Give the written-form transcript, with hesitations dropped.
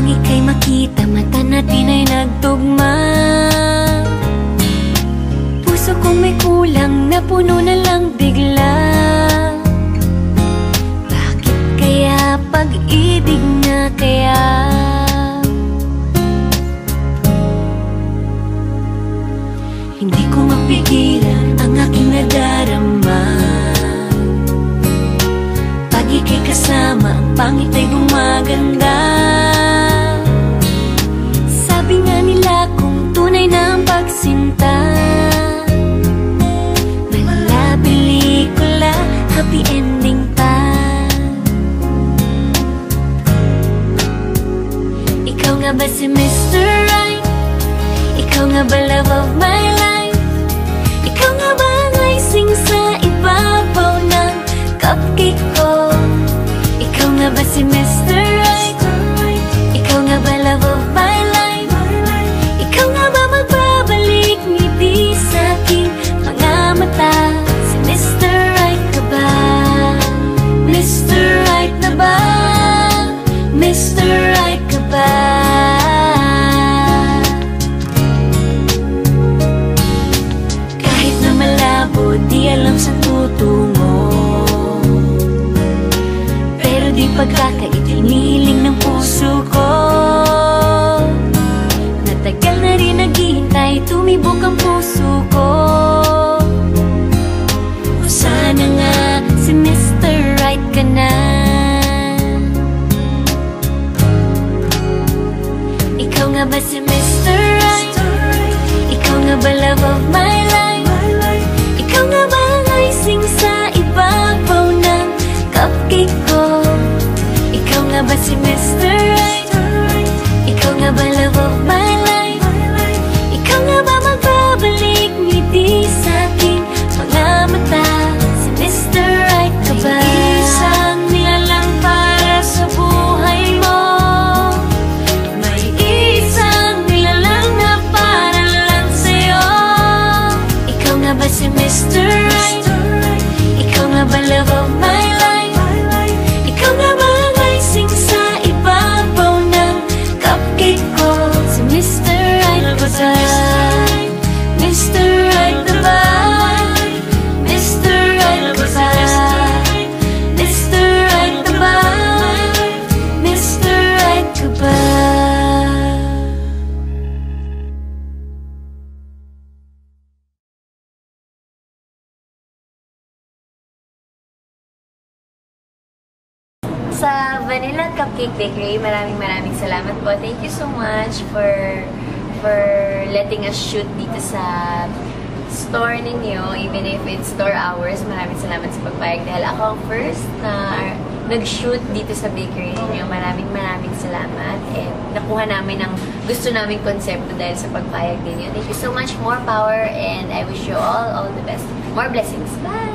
Nang ika'y makita, mata natin ay nagtugma. Puso kong may kulang, napuno na lang bigla. Bakit kaya pag-ibig na kaya? Hindi ko mapigilan ang aking nadarama. Pag ika'y kasama, ang pangit ay gumaganda. Sabi nga nila kung tunay na ang pagsinta, mala pelikula, happy ending pa. Ikaw nga ba si Mr. Right? Ikaw nga ba love of my life? Ikaw nga ba ang icing sa ibabaw ng cupcake ko? Ikaw nga ba si Mr. Right? Ikaw nga ba love of my life? Ikaw nga ba magbabalik ngiti sa aking mga mata? Si Mr. Right ka ba? Mr. Right na ba? Mr. Right ka ba? Kahit na malabo, di alam sa tutungo, pero di pagkakaitiniling ng puso ko. Natagal na rin naghihintay, tumibok ang puso ko. O sana nga si Mr. Right ka na. Ikaw nga ba si Mr. Right? Ikaw nga ba love of my life? Ikaw nga ba ang icing sa ibabaw ng cupcake ko? Ikaw nga ba si Mr. Right? Ikaw nga ba love of my life? Ikaw nga ba magbabalik ngiti sa aking mga mata? Si Mr. Right ka ba? May isang nilalang para sa buhay mo. May isang nilalang na para lang sa'yo. Ikaw nga ba si Mr. Right? Ikaw nga ba love of my life? Ikaw nga ba ang icing sa ibabaw ng cupcake ko? Si Mr. Right ka ba? Mr. Right na ba? Mr. Right ka ba? Mr. Right na ba? Mr. Right ka ba? Sa Vanilla Cupcake Bakery, maraming salamat po. Thank you so much for letting us shoot dito sa store ninyo, even if it's store hours. Maraming salamat sa pagpayag dahil ako ang first na nag-shoot dito sa bakery ninyo. Maraming salamat, and nakuha namin ang gusto naming konsepto dahil sa pagpayag ninyo. Thank you so much. More power, and I wish you all the best. More blessings. Bye!